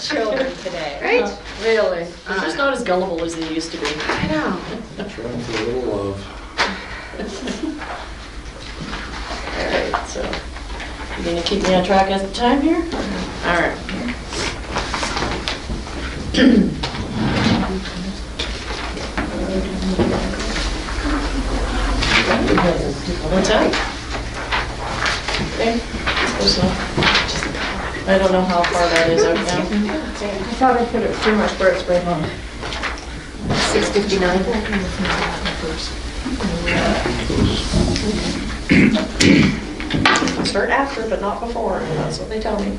children today. Right? Really. They're just not as gullible as they used to be. I know. Trying for a little love. All right, so you gonna keep me on track as the time here? All right. What's that? Okay. Close enough. I don't know how far that is out now. I thought I put it pretty much where it's right on. 6:59. Start after, but not before. That's what they tell me.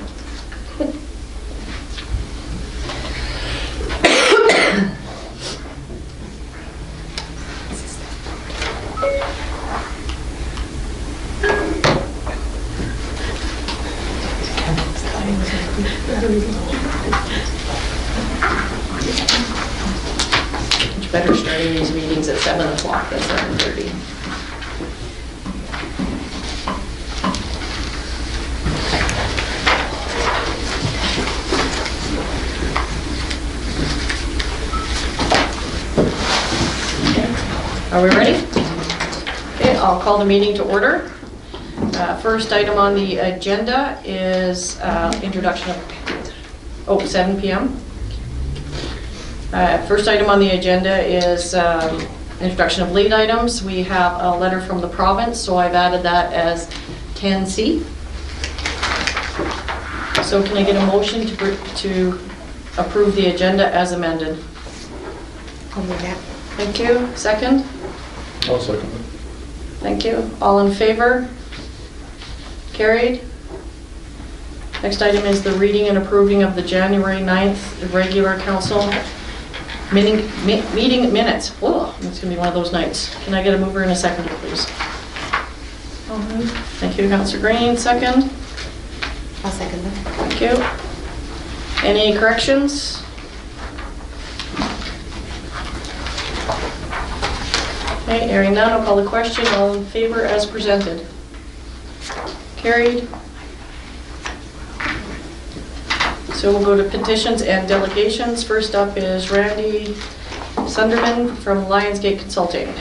Much better starting these meetings at 7 o'clock than 7:30. Are we ready? Okay, I'll call the meeting to order. First item on the agenda is introduction of, 7 p.m. First item on the agenda is introduction of lead items. We have a letter from the province, so I've added that as 10C. So can I get a motion to approve the agenda as amended? I'll move that. Thank you. Second? I'll second it. Thank you. All in favor? Carried. Next item is the reading and approving of the January 9th regular council meeting minutes. Whoa, it's going to be one of those nights. Can I get a mover and a seconder, please? Thank you, Councillor Green. Second. I'll second that. Thank you. Any corrections? Okay, hearing none, I'll call the question. All in favor as presented? Carried. So we'll go to petitions and delegations. First up is Randy Sunderman from Lionsgate Consulting.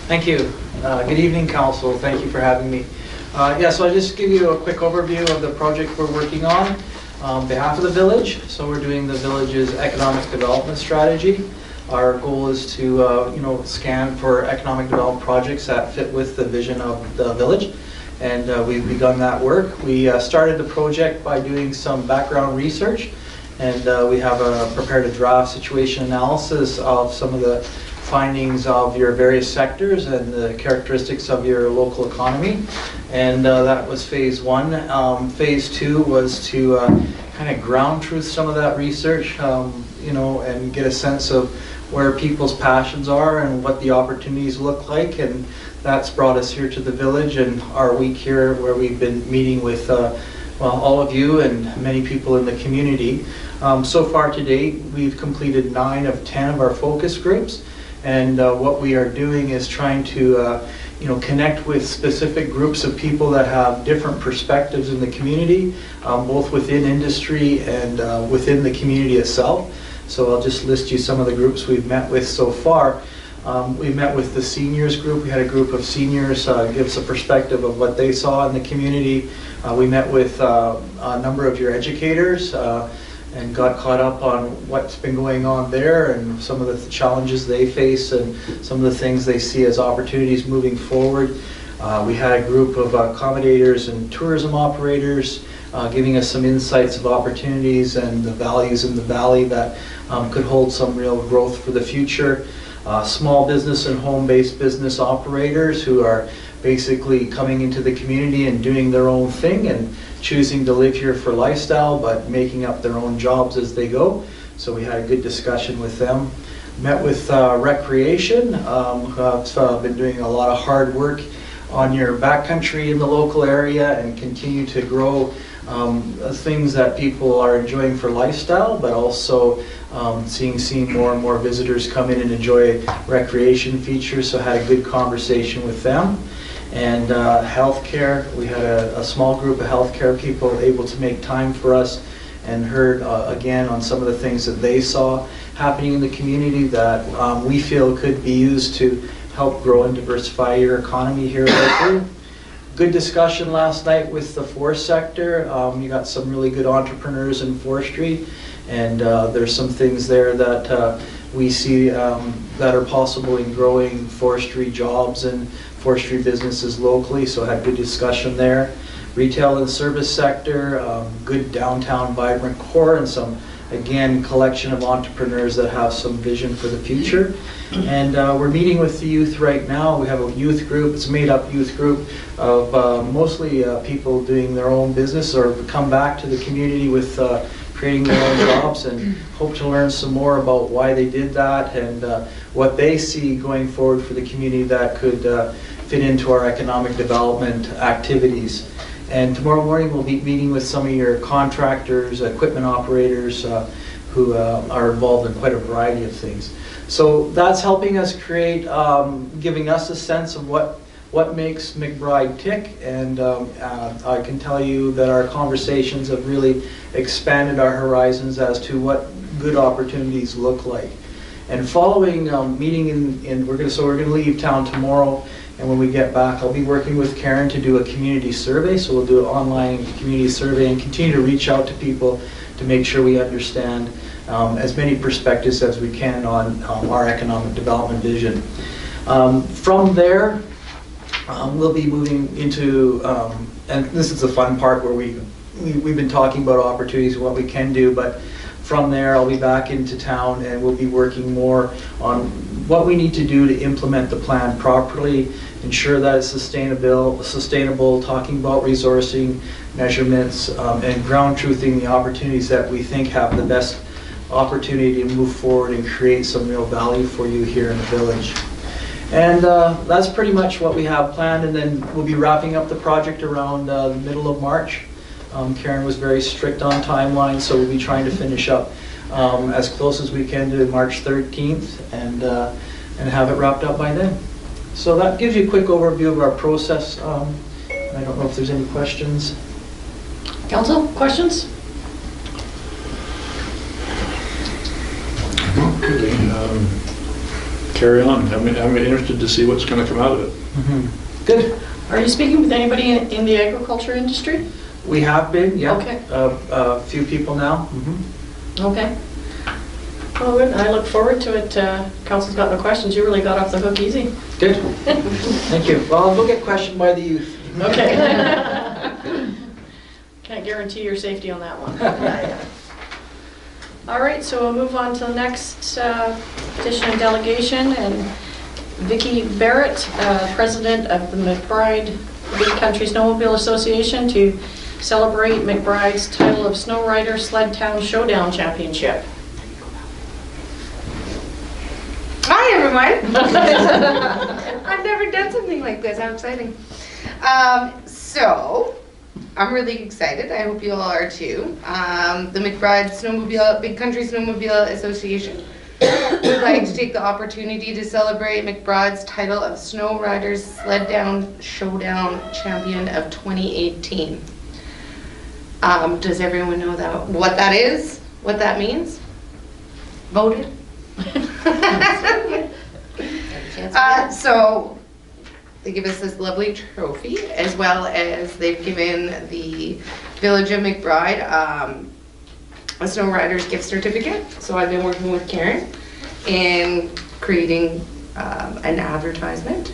Thank you. Good evening, Council. Thank you for having me. So I'll just give you a quick overview of the project we're working on behalf of the village. So we're doing the village's economic development strategy. Our goal is to scan for economic development projects that fit with the vision of the village. And we've begun that work. We started the project by doing some background research, and we have prepared a draft situation analysis of some of the findings of your various sectors and the characteristics of your local economy. And that was phase one. Phase two was to kind of ground truth some of that research, and get a sense of where people's passions are and what the opportunities look like. And that's brought us here to the village and our week here where we've been meeting with all of you and many people in the community. So far to date, we've completed 9 of 10 of our focus groups. And what we are doing is trying to connect with specific groups of people that have different perspectives in the community, both within industry and within the community itself. So I'll just list you some of the groups we've met with so far. We met with the seniors group. We had a group of seniors give us a perspective of what they saw in the community. We met with a number of your educators and got caught up on what's been going on there and some of the challenges they face and some of the things they see as opportunities moving forward. We had a group of accommodators and tourism operators giving us some insights of opportunities and the values in the valley that could hold some real growth for the future. Small business and home-based business operators who are basically coming into the community and doing their own thing and choosing to live here for lifestyle but making up their own jobs as they go. So we had a good discussion with them. Met with recreation, who have been doing a lot of hard work on your backcountry in the local area and continue to grow things that people are enjoying for lifestyle, but also seeing more and more visitors come in and enjoy recreation features. So had a good conversation with them. And healthcare, we had a small group of healthcare people able to make time for us and heard again on some of the things that they saw happening in the community that we feel could be used to help grow and diversify your economy here locally. Good discussion last night with the forest sector. You got some really good entrepreneurs in forestry, and there's some things there that we see that are possible in growing forestry jobs and forestry businesses locally, so had good discussion there. Retail and service sector, good downtown vibrant core, and some, again, collection of entrepreneurs that have some vision for the future. And we're meeting with the youth right now. We have a youth group. It's a made-up youth group of mostly people doing their own business or come back to the community with creating their own jobs, and hope to learn some more about why they did that and what they see going forward for the community that could fit into our economic development activities. And tomorrow morning we'll be meeting with some of your contractors, equipment operators who are involved in quite a variety of things. So that's helping us create, giving us a sense of what makes McBride tick, and I can tell you that our conversations have really expanded our horizons as to what good opportunities look like. And following meeting we're gonna leave town tomorrow, and when we get back I'll be working with Karen to do a community survey. So we'll do an online community survey and continue to reach out to people to make sure we understand as many perspectives as we can on our economic development vision. From there, we'll be moving into, and this is the fun part where we've been talking about opportunities and what we can do, but from there I'll be back into town and we'll be working more on what we need to do to implement the plan properly, ensure that it's sustainable, talking about resourcing, measurements, and ground truthing the opportunities that we think have the best opportunity to move forward and create some real value for you here in the village. And that's pretty much what we have planned, and then we'll be wrapping up the project around the middle of March. Karen was very strict on timelines, so we'll be trying to finish up as close as we can to March 13th and have it wrapped up by then. So that gives you a quick overview of our process. I don't know if there's any questions. Council, questions? Carry on. I'm interested to see what's going to come out of it. Mm-hmm. Good. Are you speaking with anybody in the agriculture industry? We have been, yeah. Okay. A few people now. Mm-hmm. Okay. Well, good. I look forward to it. Council's got no questions. You really got off the hook easy. Good. Thank you. Well, I'll go get questioned by the youth. Okay. Can't guarantee your safety on that one. All right, so we'll move on to the next petition and delegation, and Vicki Barrett, President of the McBride Big Country Snowmobile Association, to celebrate McBride's title of Snow Rider Sled Town Showdown Championship. Hi, everyone. I've never done something like this. How exciting. So, I'm really excited. I hope you all are too. The McBride Big Country Snowmobile Association would like to take the opportunity to celebrate McBride's title of Snow Riders Sled Down Showdown Champion of 2018. Does everyone know what that is? What that means? Voted? So they give us this lovely trophy, as well as they've given the Village of McBride a Snow Riders gift certificate. So I've been working with Karen in creating an advertisement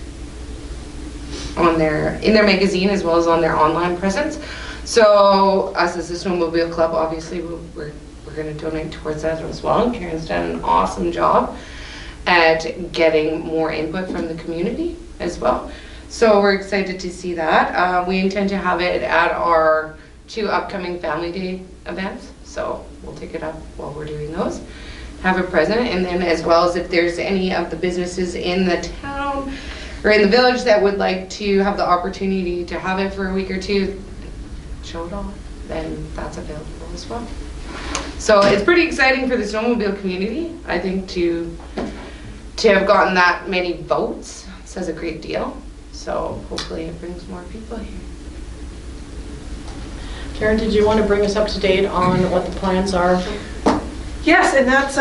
in their magazine, as well as on their online presence. So us as a snowmobile club, obviously we're going to donate towards that as well. And Karen's done an awesome job at getting more input from the community as well. So we're excited to see that. We intend to have it at our 2 upcoming Family Day events. So we'll take it up while we're doing those. Have it present, and then as well as if there's any of the businesses in the town or in the village that would like to have the opportunity to have it for a week or 2, show it off, then that's available as well. So it's pretty exciting for the snowmobile community. I think to have gotten that many votes says a great deal. So hopefully it brings more people here. Karen, did you want to bring us up to date on what the plans are? Yes, and that's,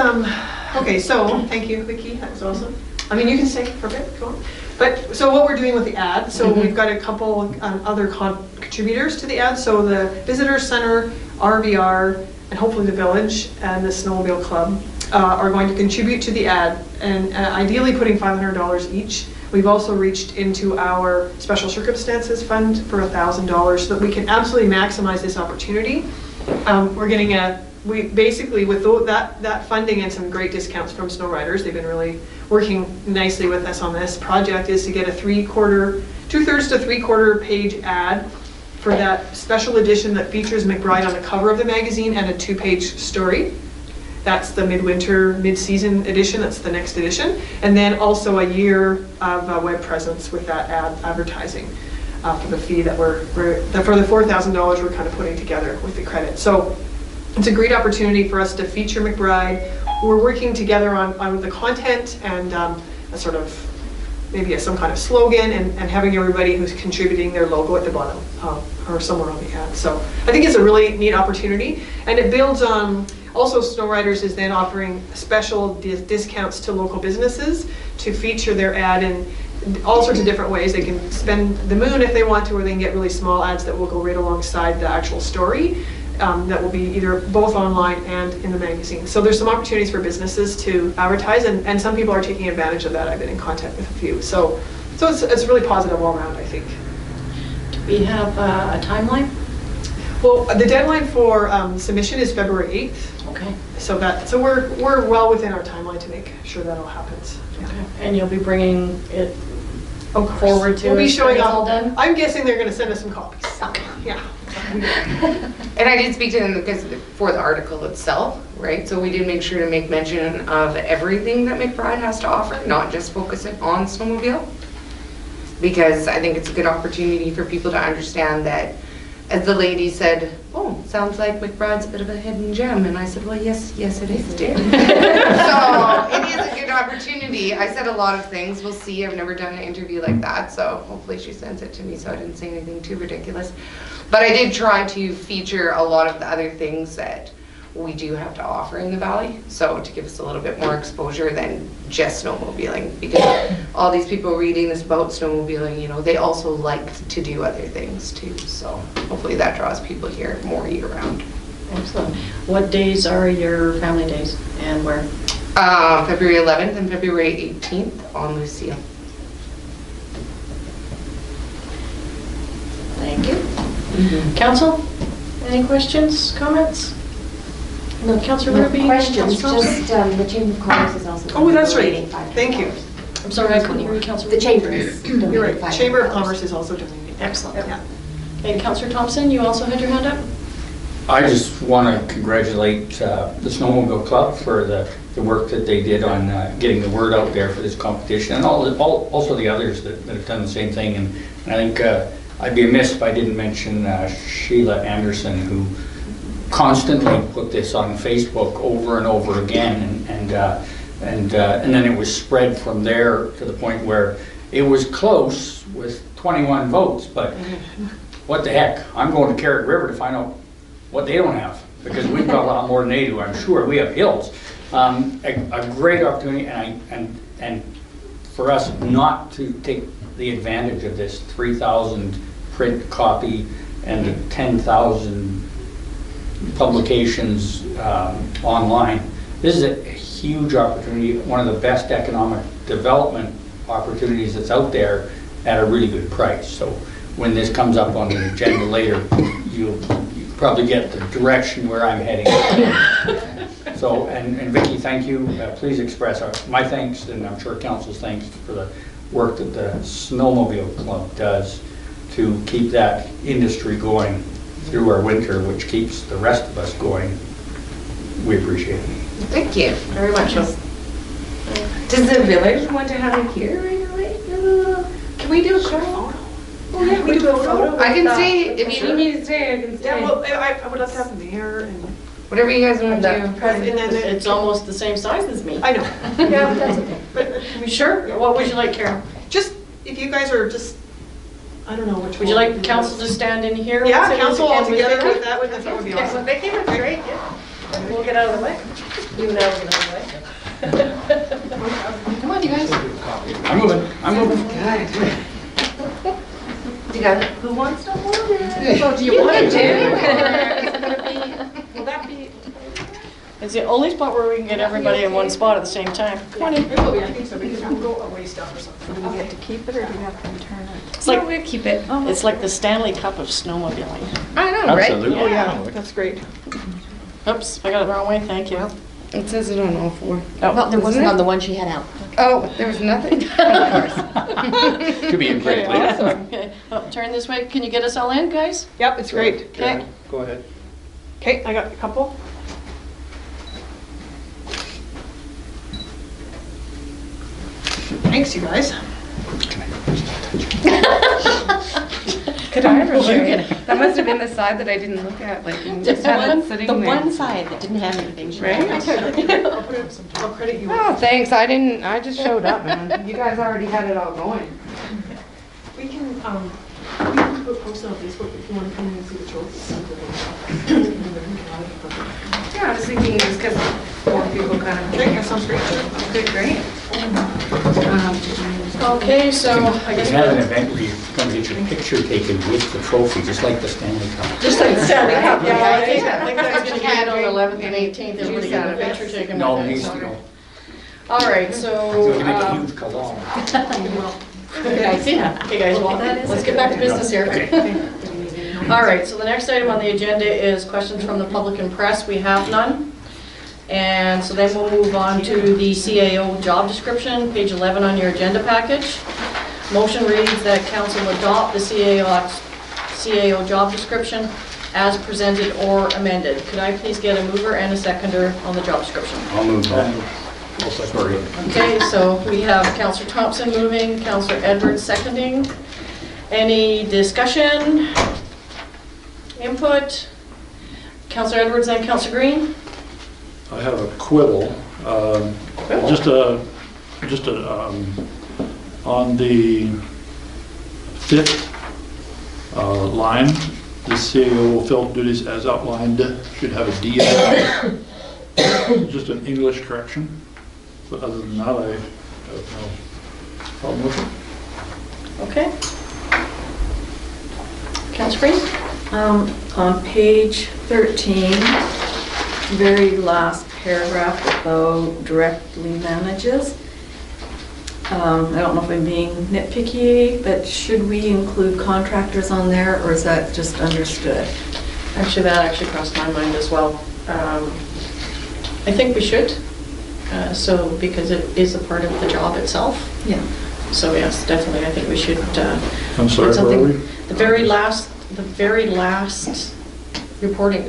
okay, so, thank you, Vicki, that was awesome. I mean, you can stay for a bit, go on. But, so what we're doing with the ad, so we've got a couple other contributors to the ad. So the Visitor Center, RVR, and hopefully the Village and the Snowmobile Club are going to contribute to the ad, and ideally putting $500 each. We've also reached into our Special Circumstances Fund for $1,000 so that we can absolutely maximize this opportunity. We're getting we basically, with that funding and some great discounts from Snow Riders, they've been really working nicely with us on this project, is to get a 2/3 to 3/4 page ad for that special edition that features McBride on the cover of the magazine and a 2-page story. That's the mid-season edition, that's the next edition. And then also a year of web presence with that ad advertising for the fee that for the $4,000 we're kind of putting together with the credit. So it's a great opportunity for us to feature McBride. We're working together on the content and a sort of maybe some kind of slogan and having everybody who's contributing their logo at the bottom or somewhere on the ad. So I think it's a really neat opportunity, and it builds on. Also, Snow Riders is then offering special discounts to local businesses to feature their ad in all sorts of different ways. They can spend the moon if they want to, or they can get really small ads that will go right alongside the actual story. That will be either both online and in the magazine. So there's some opportunities for businesses to advertise, and some people are taking advantage of that. I've been in contact with a few. So it's really positive all around, I think. Do we have a timeline? Well, the deadline for submission is February 8th. Okay. So we're well within our timeline to make sure that all happens. Yeah. Okay. And you'll be bringing it Of course. forward to We'll be us showing when it's up. all done? I'm guessing they're going to send us some copies. Okay. Yeah. And I did speak to them because for the article itself, right? So we did make sure to make mention of everything that McBride has to offer, not just focusing on snowmobile. Because I think it's a good opportunity for people to understand that, as the lady said, oh, sounds like McBride's a bit of a hidden gem. And I said, well, yes, it is, dear. So it is a good opportunity. I said a lot of things. We'll see. I've never done an interview like that. So hopefully she sends it to me so I didn't say anything too ridiculous. But I did try to feature a lot of the other things that we do have to offer in the Valley. So to give us a little bit more exposure than just snowmobiling. Because all these people reading this about snowmobiling, you know, they also like to do other things too. So hopefully that draws people here more year round. Excellent. What days are your family days and where? February 11th and February 18th on Lucille. Thank you. Council, any questions, comments? No, Councilor Ruby? Questions, Councilor just the Chamber of Commerce is also. Oh, that's right. donating $500. Thank you. I'm sorry, I couldn't hear you, Councilor. The Chamber is donating You're right. $500. Chamber of Commerce is also donating. Excellent. Yeah. And Councilor Thompson, you also had your hand up? I just want to congratulate the Snowmobile Club for the work that they did on getting the word out there for this competition, and also the others that have done the same thing. And I think I'd be amiss if I didn't mention Sheila Anderson, who constantly put this on Facebook over and over again, and then it was spread from there to the point where it was close with 21 votes, but what the heck, I'm going to Carrot River to find out what they don't have, because we've got a lot more than they do, I'm sure. We have hills. A great opportunity, and for us not to take the advantage of this 3,000 print copy and the 10,000 publications online. This is a huge opportunity, one of the best economic development opportunities that's out there at a really good price. So when this comes up on the agenda later, you'll probably get the direction where I'm heading. So, and Vicki, thank you. Please express my thanks, and I'm sure Council's thanks for the work that the Snowmobile Club does to keep that industry going through our winter, which keeps the rest of us going. We appreciate it. Thank you. Very much so. Does the village want to have it here right away? Can we do a quick photo? Oh, yeah, we do a photo. I can stay, if you need me to stay, I can stay. Yeah, well, I would love to have the mayor and. Whatever you guys want to do. And then It's almost the same size as me. I know. Yeah, but that's okay. But Sure. What would you like, Karen? just, if you guys are just I don't know which one. Would you like council to stand in here? Yeah, Sit council all and with together Vicky? with that, that would be Okay, so awesome. Vicky looks great. We'll get out of the way. You and I will get out of the way. Come on, you guys. I'm moving. You got it. Who wants to hold it? So do you want to do? Will that be? It's the only spot where we can get everybody in one spot at the same time. Come on in. It will be, I think so, because we'll go away stuff or something. Do we get to keep it or do we have to return it? It's like, we keep it. it's like the Stanley Cup of snowmobiling. I know, right? Absolutely. Oh, yeah, that's great. Oops, I got it the wrong way, thank you. It says it on all four. Oh, Well, there wasn't on the one she had out. Oh, there was nothing? Could be in great later. Okay, oh, turn this way. Can you get us all in, guys? Yep, it's great. Okay. Go ahead. Okay, I got a couple. Thanks, you guys. Could I ever that must have been the side that I didn't look at, like, and just had it sitting The there. one side that didn't have anything. she Right? had. I'll put it sometime. I'll credit you. Oh, thanks, I just showed up, man. You guys already had it all going. We can put posts on Facebook if you want to come in and see the trophies. Yeah, I was thinking just because more people kind of. Okay, that sounds great. Okay, great. Okay, so I We guess had an event where you're going to get your picture taken with the trophy, just like the Stanley Cup. just like the Stanley Cup, yeah, I think Yeah. that's gonna get on the 11th and 18th, everybody Juice get out a of it. picture taken No, with it it. needs so- to go. All right, So so, you make a huge cologne. okay guys, well, let's get back to business here. All right, so the next item on the agenda is questions from the public and press. We have none. And so then we'll move on to the CAO job description, page 11 on your agenda package. Motion reads that council adopt the CAO job description as presented or amended. Could I please get a mover and a seconder on the job description? I'll move that. Sorry. Okay, so we have Councillor Thompson moving, Councillor Edwards seconding. Any discussion? Input? Councillor Edwards and Councillor Green? I have a quibble. Just on the fifth line, the CAO will fill duties as outlined, should have a D in it. Just an English correction, but other than that, I have no problem with it. Okay. Councillor Green? On page 13, very last paragraph about directly manages. I don't know if I'm being nitpicky, but should we include contractors on there, or is that just understood? Actually, that actually crossed my mind as well. I think we should, so, because it is a part of the job itself. Yeah. So yes, definitely, I think we should. I'm sorry, put where are we? something- The very last reporting,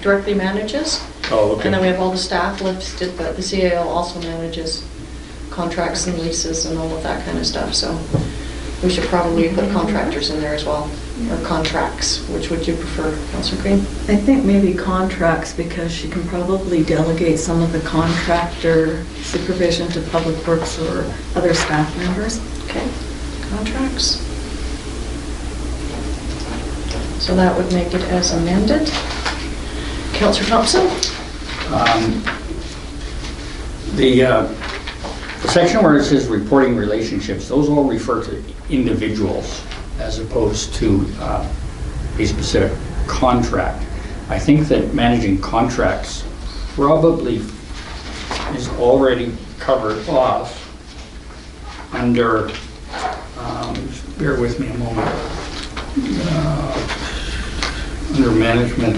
directly manages. Oh, okay. And then we have all the staff listed, but the CAO also manages contracts and leases and all of that kind of stuff, so we should probably put contractors in there as well, or contracts. Which would you prefer, Councillor Green? I think maybe contracts, because she can probably delegate some of the contractor supervision to Public Works or other staff members. Okay, contracts. So that would make it as amended. Councillor Thompson? The section where it says reporting relationships, those all refer to individuals as opposed to a specific contract. I think that managing contracts probably is already covered off under, just bear with me a moment, under management,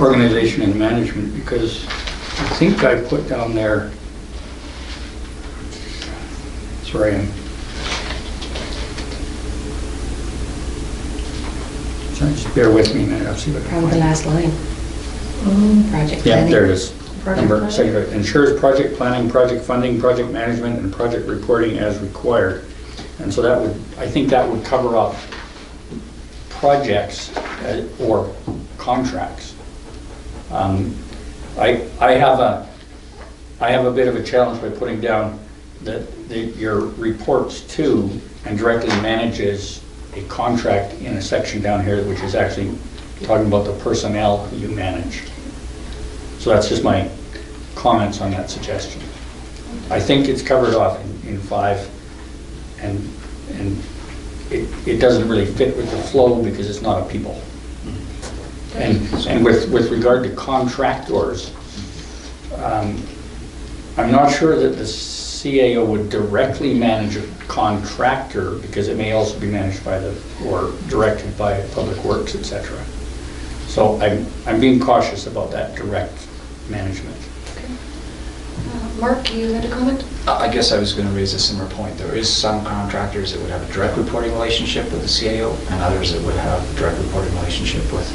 organization and management, because I think I put down there, sorry, just bear with me a minute, I'll see what I can Probably the find. last line. Project Yeah, planning. there it is. Project Number, planning. second, ensures project planning, project funding, project management, and project reporting as required. And so that would, I think that would cover up projects or contracts. I have a bit of a challenge by putting down that your reports to and directly manages a contract in a section down here, which is actually talking about the personnel you manage. So that's just my comments on that suggestion. I think it's covered off in 5, and it doesn't really fit with the flow because it's not a people. And with regard to contractors, I'm not sure that the CAO would directly manage a contractor because it may also be managed by or directed by Public Works, etc. So I'm being cautious about that direct management. Mark, you had a comment? I guess I was going to raise a similar point. There is some contractors that would have a direct reporting relationship with the CAO, and others that would have a direct reporting relationship with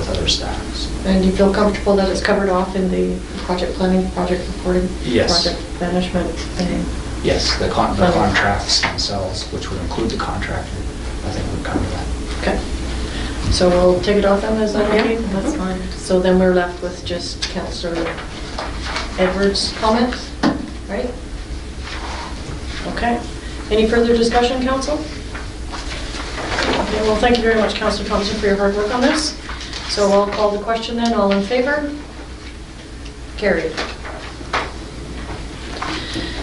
other staffs. And do you feel comfortable that it's covered off in the project planning, project reporting? Yes. Project management? And Yes, the contracts themselves, which would include the contractor, I think would cover that. Okay. So we'll take it off then, is that okay? That's fine. So then we're left with just Councillor Edwards' comments, right? Okay. Any further discussion, Council? Okay, well, thank you very much, Councillor Thompson, for your hard work on this. So I'll call the question then. All in favor? Carried.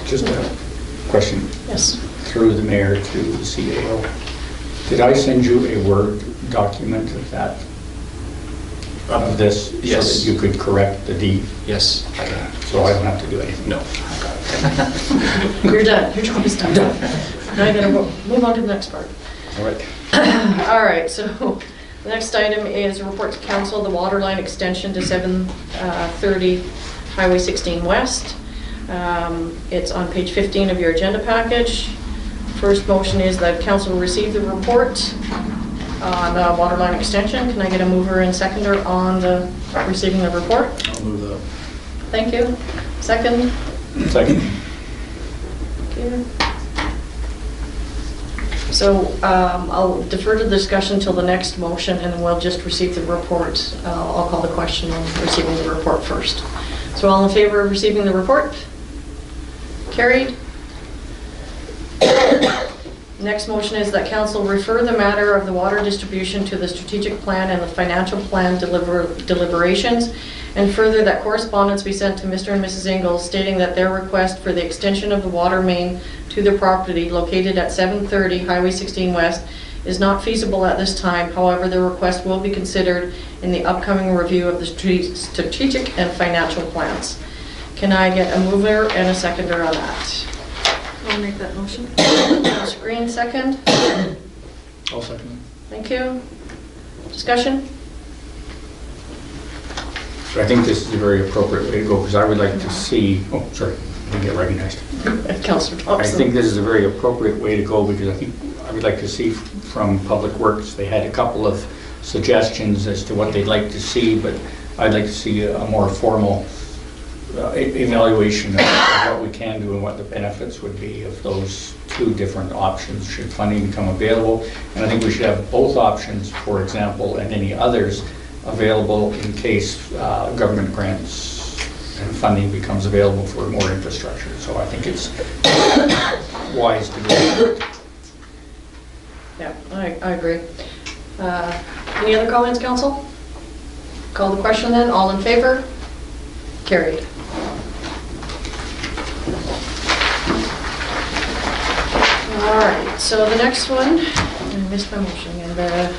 Just a question Yes. through the mayor to the CAO. Did I send you a Word document of that? Of this? Yes. So that you could correct the D? Yes, I got it. So I don't have to do anything? No, I got it. You're done. Your job is done. Now you gotta move on to the next part. All right. All right, so the next item is a report to council, the water line extension to 730 Highway 16 West. It's on page 15 of your agenda package. First motion is that council will receive the report on the water line extension. Can I get a mover and seconder on the receiving the report? I'll move that. Thank you. Second? Second. Thank you. So I'll defer to the discussion until the next motion, and then we'll just receive the report. I'll call the question on receiving the report first. So all in favor of receiving the report? Carried. Next motion is that council refer the matter of the water distribution to the strategic plan and the financial plan deliberations, and further that correspondence be sent to Mr. and Mrs. Ingalls stating that their request for the extension of the water main to their property located at 730 Highway 16 West is not feasible at this time. However, their request will be considered in the upcoming review of the strategic and financial plans. Can I get a mover and a seconder on that? I'll make that motion. Councilor Green, second. I'll second Thank you. Discussion? So I think this is a very appropriate way to go because I would like to see, oh, sorry, I didn't get recognized. Councilor I Thompson. think this is a very appropriate way to go because I think I would like to see from Public Works, they had a couple of suggestions as to what they'd like to see, but I'd like to see a more formal evaluation of what we can do and what the benefits would be of those two different options should funding become available. And I think we should have both options, for example, and any others available in case government grants and funding becomes available for more infrastructure. So I think it's wise to go. Yeah, I agree. Any other comments, council? Call the question then. All in favor? Carried. All right, so the next one, I missed my motion, and the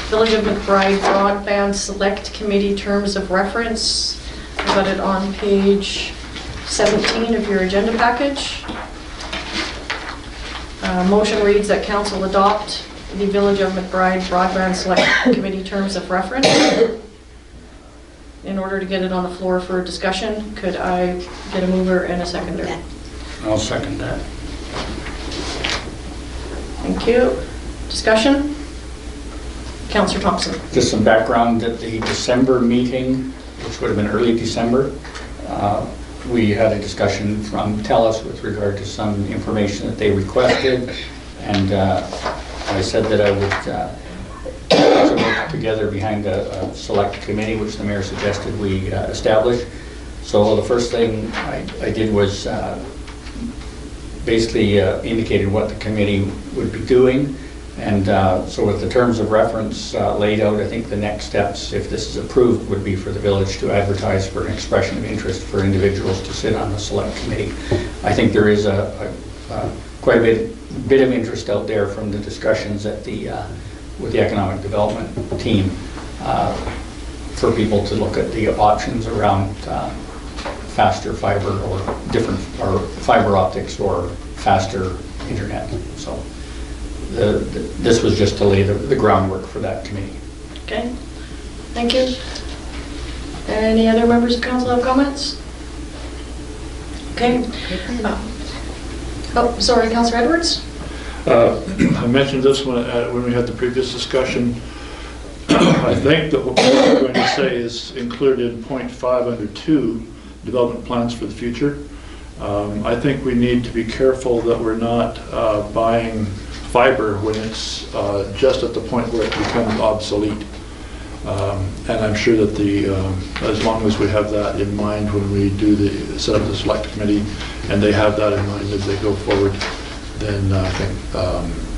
Village of McBride Broadband Select Committee Terms of Reference. I got it on page 17 of your agenda package. Motion reads that council adopt the Village of McBride Broadband Select Committee Terms of Reference. In order to get it on the floor for discussion, could I get a mover and a seconder? I'll second that. Thank you. Discussion? Councillor Thompson. Just some background at the December meeting, which would have been early December. We had a discussion from TELUS with regard to some information that they requested, and I said that I would work together behind a select committee, which the mayor suggested we establish. So the first thing I did was basically indicated what the committee would be doing, And so with the terms of reference laid out, I think the next steps, if this is approved, would be for the village to advertise for an expression of interest for individuals to sit on the select committee. I think there is quite a bit of interest out there from the discussions at with the economic development team for people to look at the options around faster fiber or fiber optics or faster internet. So this was just to lay the groundwork for that committee. Okay, thank you. Any other members of council have comments? Okay. Oh, sorry, Councillor Edwards? I mentioned this when we had the previous discussion. I think that what we're going to say is included in point 5 under 2, development plans for the future. I think we need to be careful that we're not buying fiber when it's just at the point where it becomes obsolete. And I'm sure that as long as we have that in mind when we do set up the select committee, and they have that in mind as they go forward, then I think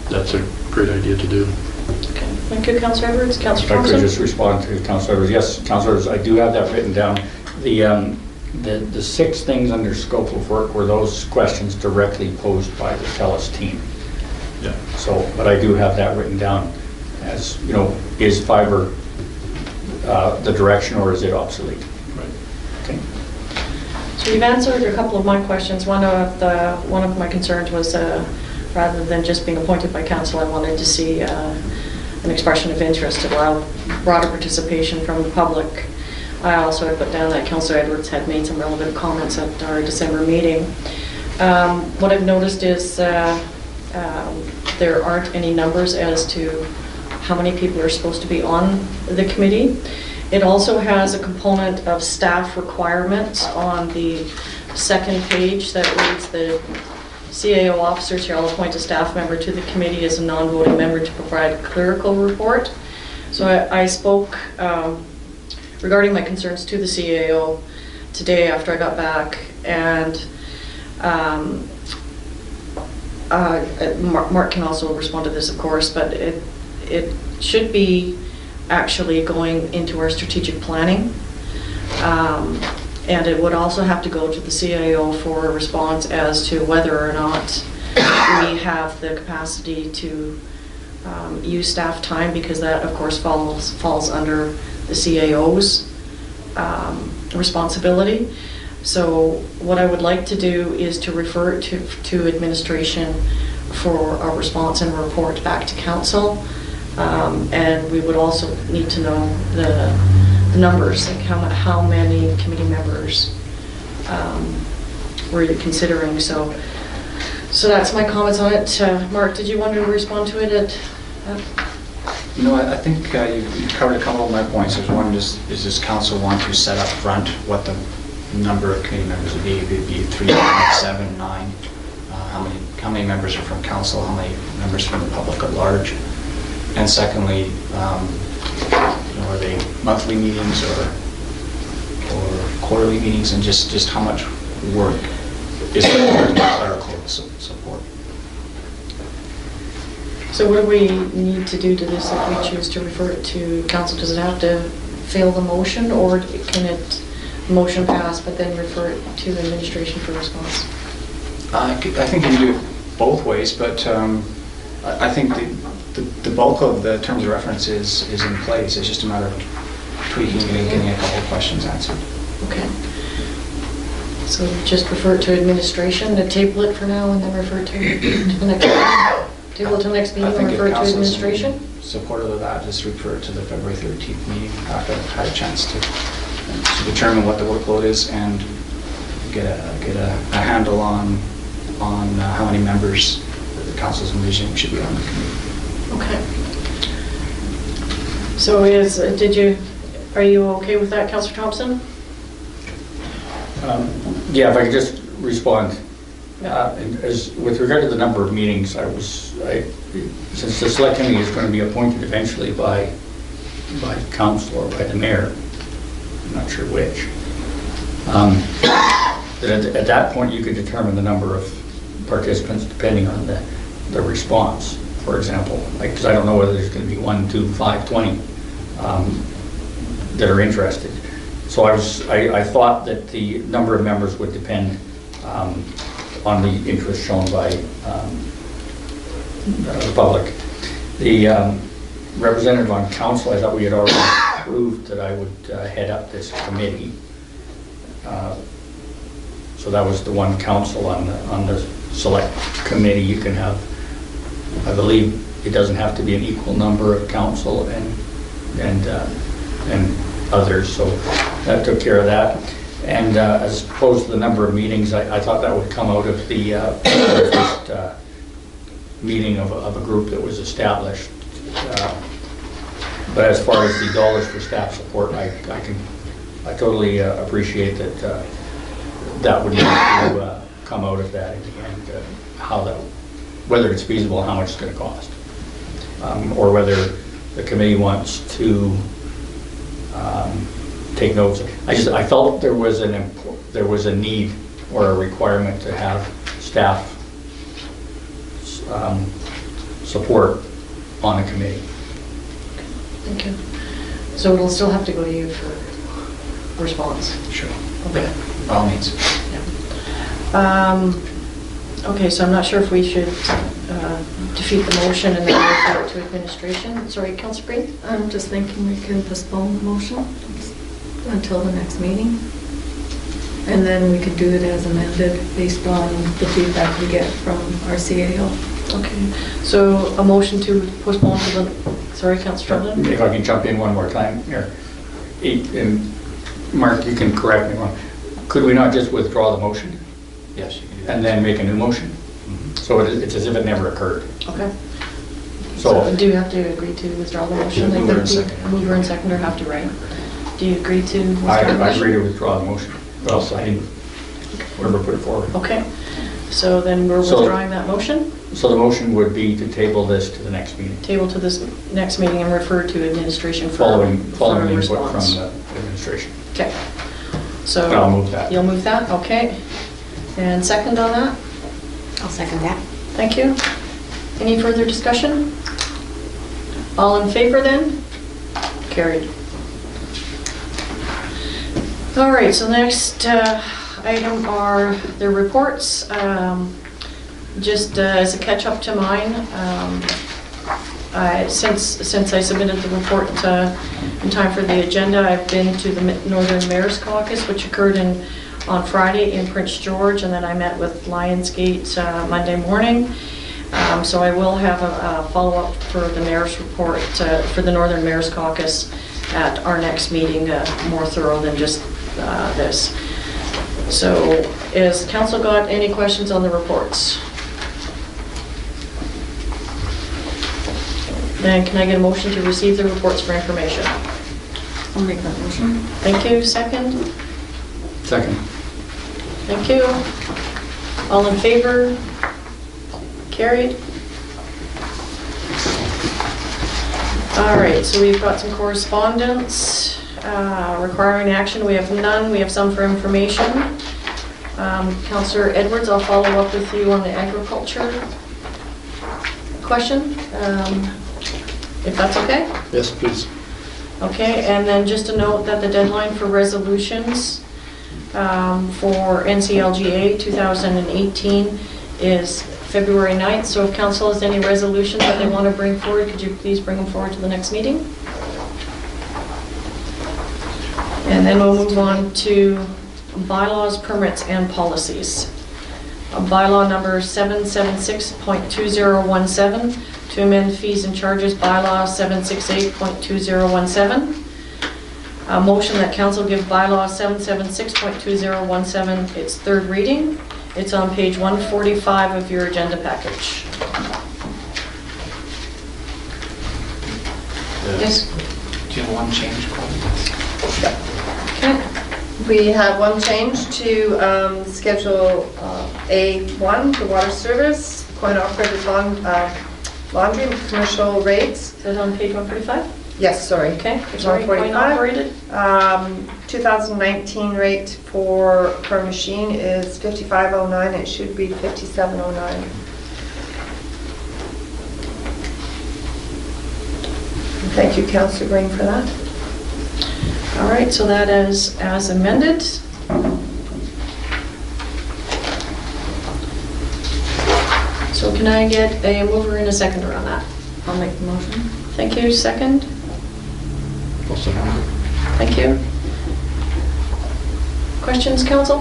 that's a great idea to do. Okay, thank you, Councillor Edwards. Councillor Thompson? If I could just respond to Councillor Edwards. Yes, Councillors, I do have that written down. The 6 things under scope of work were those questions directly posed by the TELUS team. Yeah. So, but I do have that written down as, you know, is fiber the direction or is it obsolete? Right. Okay. So you've answered a couple of my questions. One of my concerns was rather than just being appointed by council, I wanted to see an expression of interest to allow broader participation from the public. I also had put down that Councillor Edwards had made some relevant comments at our December meeting. What I've noticed is there aren't any numbers as to how many people are supposed to be on the committee. It also has a component of staff requirements on the second page that reads the CAO officer shall appoint a staff member to the committee as a non-voting member to provide a clerical report. So I spoke regarding my concerns to the CAO today after I got back, and Mark can also respond to this, of course, but it should be actually going into our strategic planning. And it would also have to go to the CAO for a response as to whether or not we have the capacity to use staff time, because that, of course, falls under the CAO's responsibility. So what I would like to do is to refer it to administration for a response and a report back to council. And we would also need to know the numbers, like how many committee members were you considering. So that's my comments on it. Mark, did you want to respond to it? No, I think you covered a couple of my points. There's one, does council want to set up front what the number of committee members would be? If it'd be 3, 5, 7, 9. How many members are from council? How many members from the public at large? And secondly, are they monthly meetings or quarterly meetings, and just how much work is required in clerical support? So what do we need to do to this if we choose to refer it to council? Does it have to fail the motion, or can it motion pass but then refer it to administration for response? I think you can do it both ways, but I think the bulk of the terms of reference is in place. It's just a matter of tweaking it and getting a couple of questions answered. Okay. So just refer it to administration, to table it for now, and then refer it to the next table it to the next meeting, and refer it to administration? Supportive of that, just refer it to the February 13th meeting after I've had a chance to determine what the workload is and get a handle on how many members the council's envisioning should be on the committee. Okay. So are you okay with that, Councillor Thompson? Yeah, if I could just respond. With regard to the number of meetings, since the select committee is going to be appointed eventually by council or by the mayor, I'm not sure which, that at that point you could determine the number of participants depending on the response. for example, because I don't know whether there's going to be 1, 2, 5, 20 that are interested. So I thought that the number of members would depend on the interest shown by the public. The representative on council, I thought we had already approved that I would head up this committee. So that was the one council on the select committee. You can have, I believe it doesn't have to be an equal number of council and others, so that took care of that. And as opposed to the number of meetings, I thought that would come out of the first meeting of a group that was established. But as far as the dollars for staff support, I totally appreciate that that would need to come out of that in the end, how that, whether it's feasible, how much it's going to cost, or whether the committee wants to take notes. I felt there was a need or a requirement to have staff support on a committee. Thank you. So it'll still have to go to you for response? Sure. Okay. By all means. Okay, so I'm not sure if we should defeat the motion and then refer it to administration. Sorry, Councillor Breen? I'm just thinking we can postpone the motion until the next meeting. And then we could do it as amended based on the feedback we get from our CAO. Okay, so a motion to postpone to the, sorry, Councillor Trudlin? If I can jump in one more time here. And Mark, you can correct me wrong. Could we not just withdraw the motion Yes, you can do that. and then make a new motion? So it's as if it never occurred. Okay. So So do you have to agree to withdraw the motion? Yeah, Like mover the and seconder. Mover and seconder have to write. Do you agree to withdraw I the motion? agree to withdraw the motion. Well, so I didn't, whatever put it forward. Okay, so then we're So- withdrawing that motion, So the motion would be to table this to the next meeting, table to this next meeting and refer to administration for following for input response. from the administration. Okay, And so. I'll move that. You'll move that, okay. And second on that? I'll second that. Thank you. Any further discussion? All in favor then? Carried. All right, so the next item are the reports. Just as a catch up to mine, since I submitted the report in time for the agenda, I've been to the Northern Mayor's Caucus, which occurred on Friday in Prince George, and then I met with Lionsgate Monday morning. So I will have a follow-up for the mayor's report for the Northern Mayor's Caucus at our next meeting, more thorough than just this. So has council got any questions on the reports? Then can I get a motion to receive the reports for information? I'll make that motion. Thank you. Second? Second. Thank you. All in favor? Carried. All right, so we've got some correspondence requiring action. We have none. We have some for information. Councillor Edwards, I'll follow up with you on the agriculture question, if that's okay. Yes, please. Okay, and then just a note that the deadline for resolutions for NCLGA 2018 is February 9th. So if council has any resolutions that they want to bring forward, could you please bring them forward to the next meeting? And then we'll move on to bylaws, permits, and policies. Bylaw number 776.2017 to amend fees and charges bylaw 768.2017. A motion that council give bylaw 776.2017 its third reading. It's on page 145 of your agenda package. Yes. Do you have one change, Colin? Okay. We have one change to Schedule A1 for water service, coin-operated laundry and commercial rates. Is that on page 145? Yes, sorry. Okay, It's sorry, coin 145. operated. 2019 rate per machine is 5509. It should be 5709. Thank you, Councillor Green, for that. All right, so that is as amended. So can I get a mover and a seconder on that? I'll make the motion. Thank you, second. I'll second it. Thank you. Questions, council?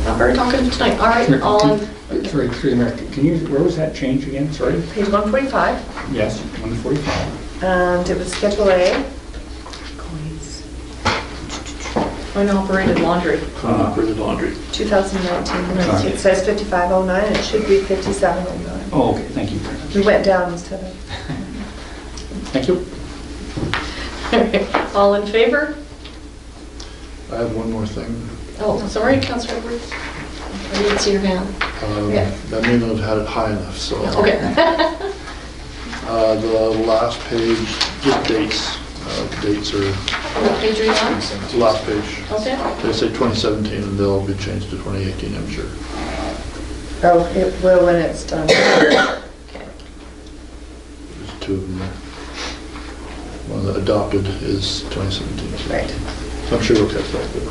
Not very talkative tonight. All right, all in, Sorry, can you, where was that change again? Sorry? Page 145, Yes, 145. and it was Schedule A. unoperated laundry. Unoperated laundry. 2019, it says 5509, and it should be 5709. Oh, okay, thank you. We went down instead of... Thank you. All in favor? I have one more thing. Oh, sorry, Councillor Edwards. I didn't see your hand. Yeah. That may not have had it high enough, so. Okay. The last page, just dates. Dates are, What page are you on? the last page. Okay. They say 2017 and they'll be changed to 2018, I'm sure. Oh, it will when it's done. Okay. There's two of them there. One that adopted is 2017. So Right. I'm sure we'll catch that. But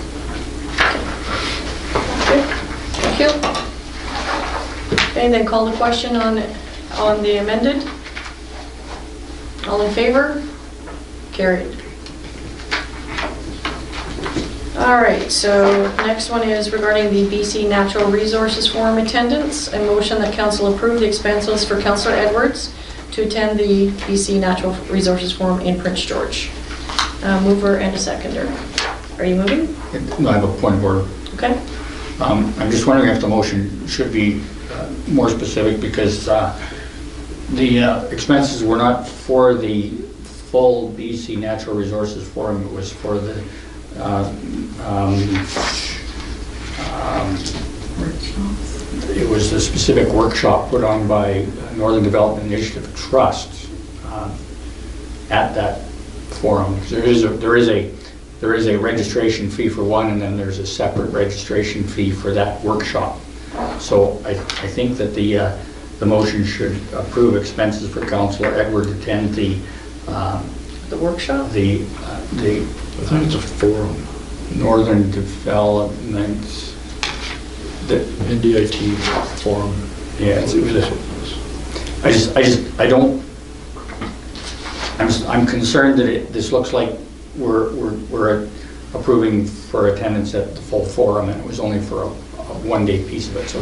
Okay. Thank you. Okay, then call the question on the amended. All in favor? Carried. All right, so next one is regarding the BC Natural Resources Forum attendance. A motion that council approve the expenses for Councillor Edwards to attend the BC Natural Resources Forum in Prince George. Mover and a seconder. Are you moving? No, I have a point of order. Okay. I'm just wondering if the motion should be more specific, because the expenses were not for the full BC Natural Resources Forum. It was for the it was a specific workshop put on by Northern Development Initiative Trust at that forum. There is a registration fee for one, and then there's a separate registration fee for that workshop. So I think that the motion should approve expenses for Councillor Edward to attend the workshop? The I think it's a forum. Northern Development, The NDIT forum. yeah. That's what it is. I'm concerned that this looks like we're approving for attendance at the full forum, and it was only for a one-day piece of it, so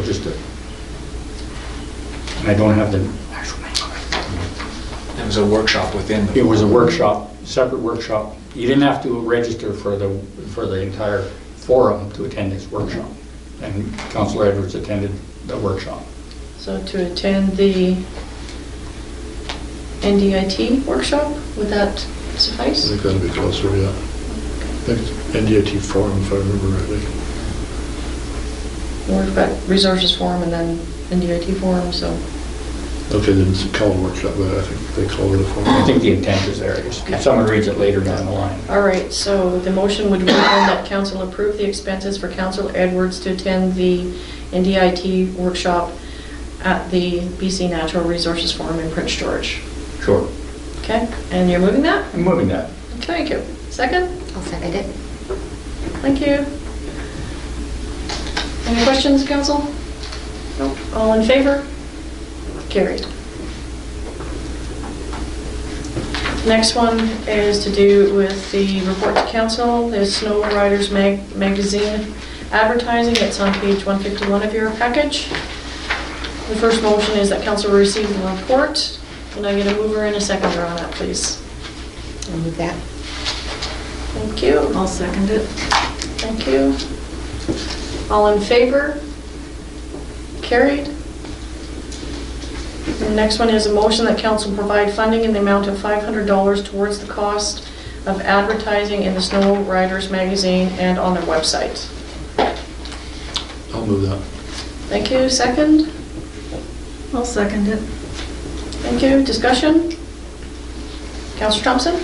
and I don't have the actual name of it. It was a workshop within the... It was a workshop, separate workshop. You didn't have to register for the entire forum to attend this workshop, and Councillor Edwards attended the workshop. So to attend the NDIT workshop, would that I suffice? think that'll be closer, yeah. I think it's NDIT forum, if I remember rightly. We've got Resources Forum and then NDIT Forum, so. Okay, they didn't call it a workshop, but I think they called it a forum. I think the intent is there. If someone reads it later down the line. All right, so the motion would read that council approve the expenses for Councillor Edwards to attend the NDIT workshop at the BC Natural Resources Forum in Prince George. Sure. Okay, and you're moving that? I'm moving that. Okay, thank you. Second? I'll second it. Thank you. Any questions, council? Nope. All in favor? Carried. Next one is to do with the report to council, the Snow Riders magazine advertising. It's on page 151 of your package. The first motion is that council receive the report. Can I get a mover and a seconder on that, please? I'll move that. Thank you. I'll second it. Thank you. All in favor? Carried. The next one is a motion that council provide funding in the amount of $500 towards the cost of advertising in the Snow Riders magazine and on their website. I'll move that. Thank you. Second? I'll second it. Thank you. Discussion? Councillor Thompson?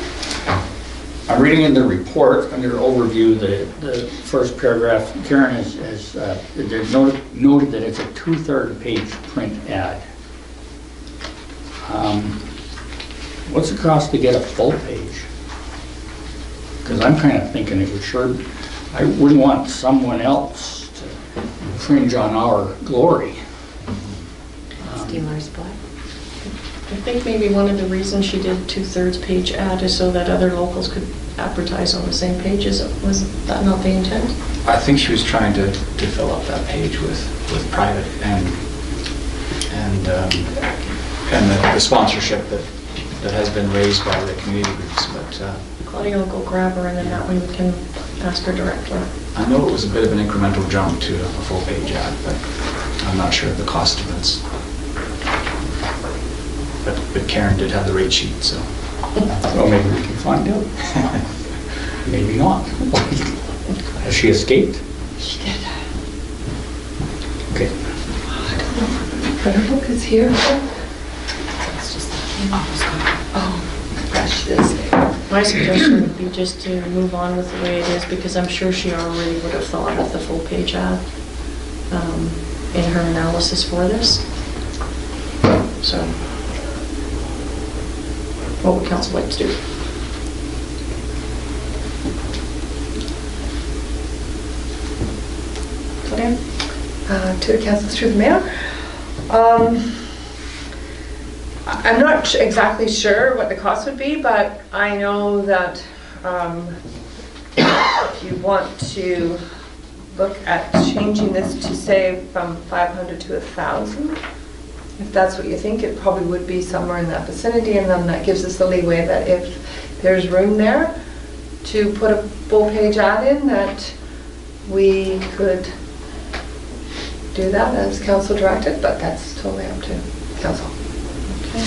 I'm reading in the report under overview, the first paragraph. Karen has noted that it's a 2/3 page print ad. What's the cost to get a full page? Because I'm kind of thinking it would sure, I wouldn't want someone else to infringe on our glory. Steal our spot. I think maybe one of the reasons she did 2/3 page ad is so that other locals could advertise on the same page. Was that not the intent? I think she was trying to fill up that page with private and the sponsorship that has been raised by the community groups, but Claudia will go grab her and then that way we can ask her directly. I know it was a bit of an incremental jump to a full page ad, but I'm not sure of the cost of it. But Karen did have the rate sheet, so. Well, maybe we can find out. Maybe not. Has she escaped? She did. Okay. I don't know, it's here. It's just, oh, gosh, this. My suggestion would be just to move on with the way it is because I'm sure she already would have thought of the full page ad in her analysis for this. So, what would council like to do? Claudia? To the council through the mayor. I'm not exactly sure what the cost would be, but I know that if you want to look at changing this to say from 500 to 1,000, if that's what you think, it probably would be somewhere in that vicinity, and then that gives us the leeway that if there's room there to put a full page ad in, that we could do that as council directed, but that's totally up to council. Okay.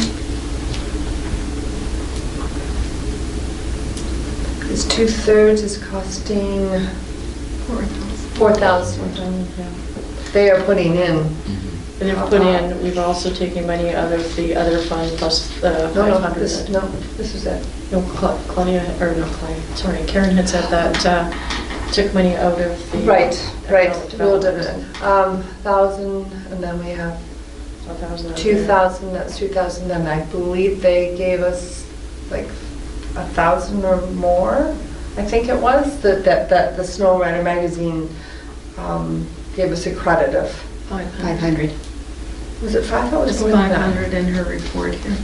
Because 2/3 is costing 4,000. Yeah. They are putting in. And they've put in, we've also taken money out of the other fund plus the 500. This is it. No, Claudia, or not Claudia, sorry, Karen had said that took money out of the. Right, economic real development. dividend. 1,000, and then we have 1,000. 2,000, that's 2,000, and I believe they gave us like 1,000 or more, I think it was, that the Snow Rider magazine gave us a credit of, 500. was it 500? It's 500 in her report here.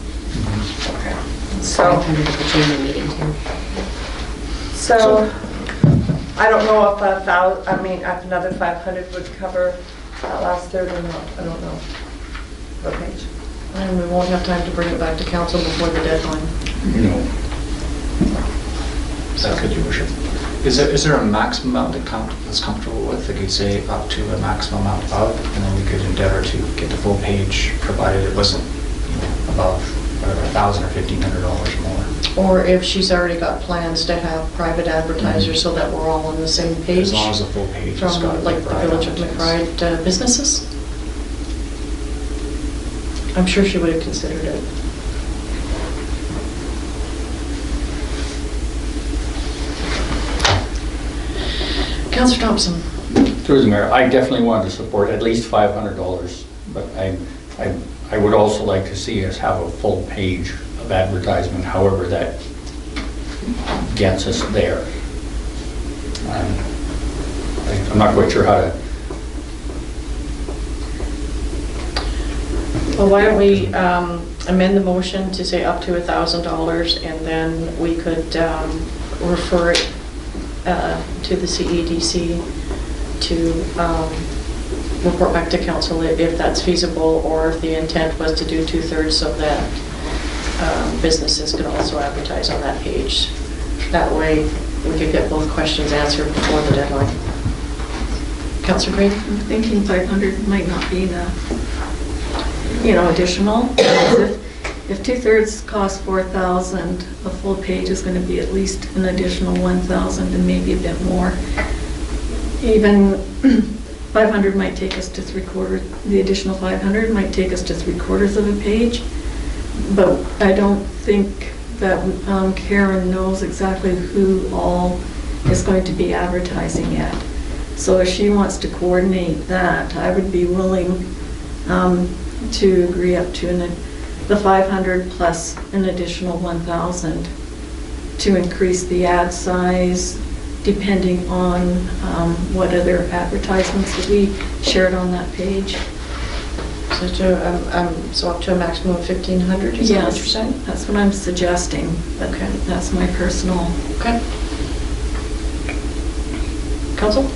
Okay. 500 at the chamber meeting too. So, I don't know if if another 500 would cover that last third or not, I don't know. What page? And we won't have time to bring it back to council before the deadline. No. That could, Your Worship. Is there a maximum amount that that's comfortable with? Like you say up to a maximum amount of, and then we could endeavor to get the full page, provided it wasn't above whatever, $1,000 or $1,500 more. Or if she's already got plans to have private advertisers so that we're all on the same page. As long as the full page has got From like the Village of McBride businesses. I'm sure she would have considered it. Councillor Thompson. Through the mayor, I definitely want to support at least $500, but I would also like to see us have a full page of advertisement, however that gets us there. I'm not quite sure how to. Well, why don't we amend the motion to say up to $1,000 and then we could refer it to the CEDC to report back to council if that's feasible, or if the intent was to do 2/3 so that businesses could also advertise on that page. That way we could get both questions answered before the deadline. Councillor Green? I'm thinking 500 might not be enough, additional. If 2/3 cost 4,000, a full page is going to be at least an additional 1,000 and maybe a bit more. Even 500 might take us to 3/4, the additional 500 might take us to 3/4 of a page. But I don't think that Karen knows exactly who all is going to be advertising yet. So if she wants to coordinate that, I would be willing to agree up to the 500 plus an additional 1,000 to increase the ad size, depending on what other advertisements that we shared on that page. So up to a maximum of 1,500, is that what you're Yes, saying? that's what I'm suggesting. Okay. That's my personal. Okay. Council?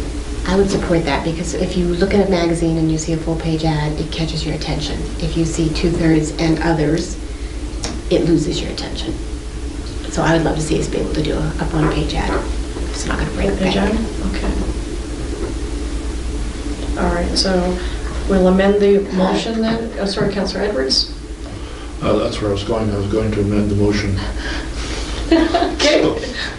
I would support that because if you look at a magazine and you see a full-page ad, it catches your attention. If you see 2/3 and others, it loses your attention. So I would love to see us be able to do a one-page ad. It's not going to break the Page ad? bank. Okay. All right, so we'll amend the motion then. Oh, sorry, Councillor Edwards? That's where I was going. I was going to amend the motion. Okay,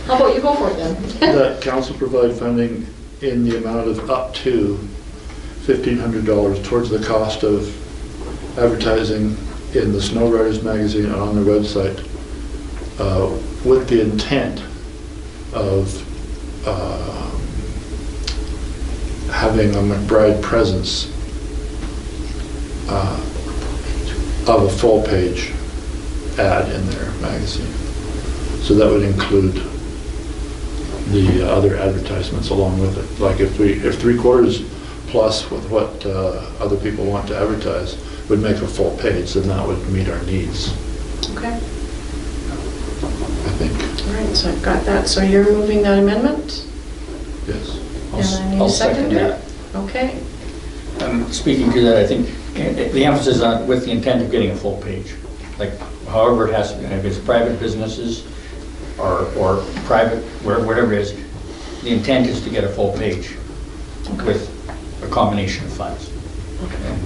how about you go for it then? That council provide funding in the amount of up to $1,500 towards the cost of advertising in the Snow Riders magazine and on their website, with the intent of having a McBride presence of a full-page ad in their magazine. So that would include the other advertisements along with it. Like if 3/4 plus with what other people want to advertise would make a full page, then that would meet our needs, Okay, I think. all right, so I've got that. So you're moving that amendment? Yes. And I need I'll a second seconder. that. Okay, Speaking to that, I think the emphasis on with the intent of getting a full page. Like, however it has to be, if it's private businesses or private, whatever it is, the intent is to get a full page with a combination of funds. And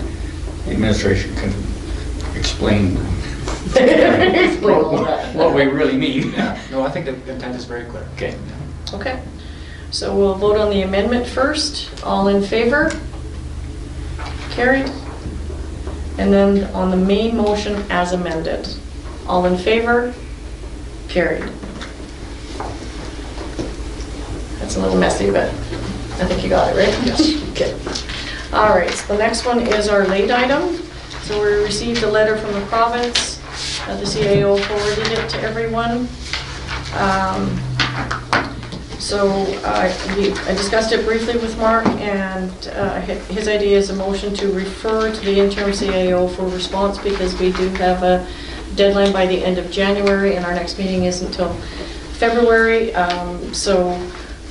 the administration can explain what we really mean. Yeah, no, I think the intent is very clear. Okay. okay. So we'll vote on the amendment first. All in favor? Carried. And then on the main motion as amended. All in favor? Carried. That's a little messy, but I think you got it, right? Yes. Okay. All right, so the next one is our late item. So we received a letter from the province. The CAO forwarded it to everyone. So I discussed it briefly with Mark, and his idea is a motion to refer to the interim CAO for response because we do have a deadline by the end of January, and our next meeting isn't until February. So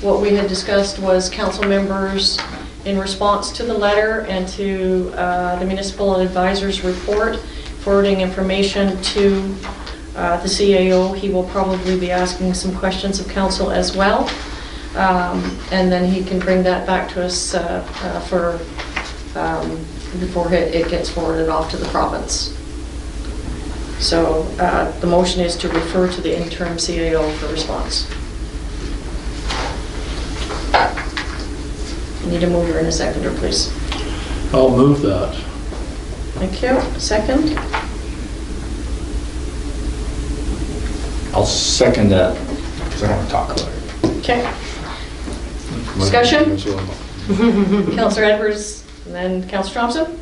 what we had discussed was council members in response to the letter and to the municipal advisor's report, forwarding information to the CAO. He will probably be asking some questions of council as well. And then he can bring that back to us before it gets forwarded off to the province. So the motion is to refer to the interim CAO for response. Need a mover and a seconder, please. I'll move that. Thank you. Second? I'll second that because I want to talk about it. Okay. Discussion? Councillor Edwards and then Councillor Thompson?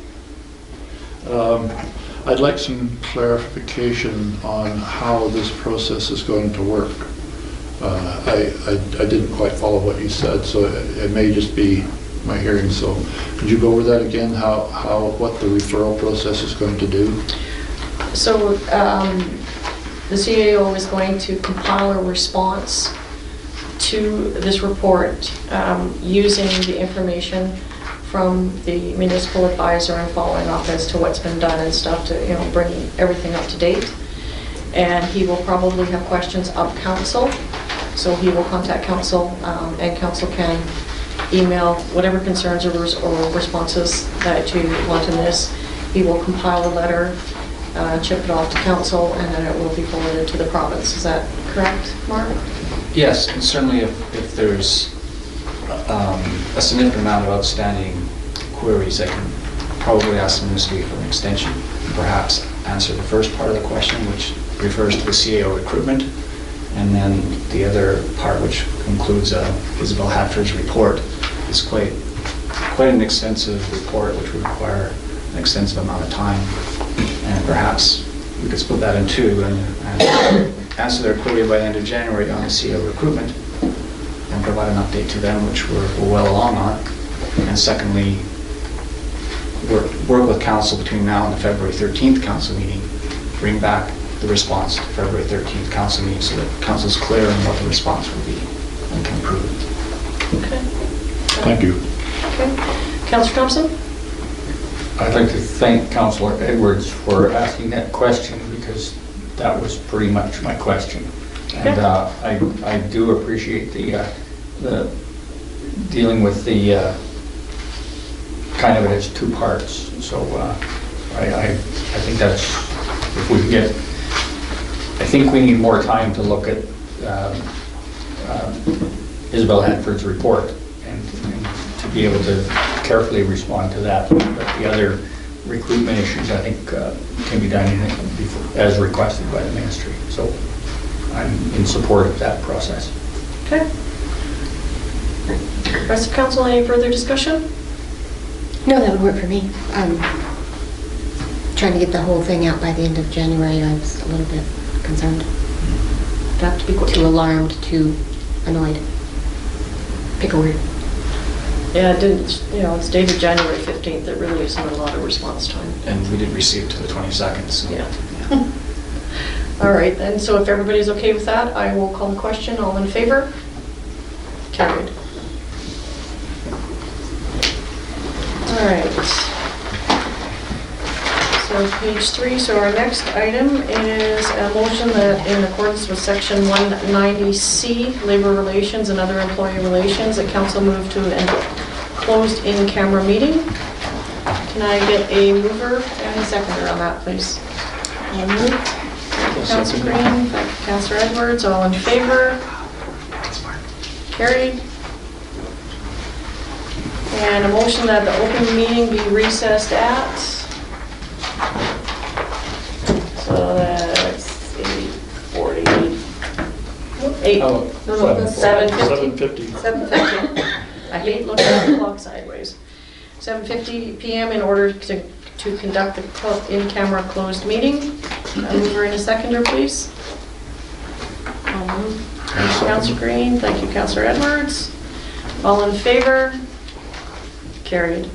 I'd like some clarification on how this process is going to work. I didn't quite follow what you said, so it may just be my hearing. So could you go over that again, what the referral process is going to do? So the CAO is going to compile a response to this report using the information from the municipal advisor and following up as to what's been done and stuff to bring everything up to date. And he will probably have questions of council. So he will contact council and council can email whatever concerns or responses that you want in this. He will compile a letter, chip it off to council, and then it will be forwarded to the province. Is that correct, Mark? Yes, and certainly if there's a significant amount of outstanding queries, I can probably ask the ministry for an extension, perhaps answer the first part of the question, which refers to the CAO recruitment, and then the other part, which includes Isabel Hatford's report, is quite an extensive report, which would require an extensive amount of time, and perhaps we could split that in two and answer their query by the end of January on the CEO recruitment and provide an update to them, which we're well along on. And secondly, work with council between now and the February 13th council meeting, bring back the response to February 13th council meeting so that council's clear on what the response will be and can approve it. Okay. Thank you. Okay. Councillor Thompson? I'd like to thank Councillor Edwards for asking that question because that was pretty much my question. And I do appreciate the dealing with the kind of it as two parts. So I think that's, if we get, I think we need more time to look at Isabel Hanford's report and to be able to carefully respond to that. But the other recruitment issues, I think, can be done as requested by the ministry. So I'm in support of that process. Okay. Rest of council, any further discussion? No, that would work for me. Trying to get the whole thing out by the end of January, I was a little bit concerned. Don't have to be too alarmed, too annoyed. Pick a word. Yeah, it didn't, it's dated January 15th. There really isn't a lot of response time. And we did receive to the 22nd. So. Yeah. All right, and so if everybody's okay with that, I will call the question. All in favor? Carried. All right. So page 3, so our next item is a motion that in accordance with section 190C, labor relations and other employee relations, that council move to a closed in-camera meeting. Can I get a mover and a seconder on that, please? I'll move. Councillor Green, Councillor Edwards, all in favor? Carried. And a motion that the open meeting be recessed at, so that's 8:40, 7:50. 7:50. I hate looking at the clock sideways. 7:50 p.m. in order to conduct the in-camera closed meeting. A mover and a seconder, please. I'll move. Thank you, Councillor Green. Thank you, Councillor Edwards. All in favor? Carried.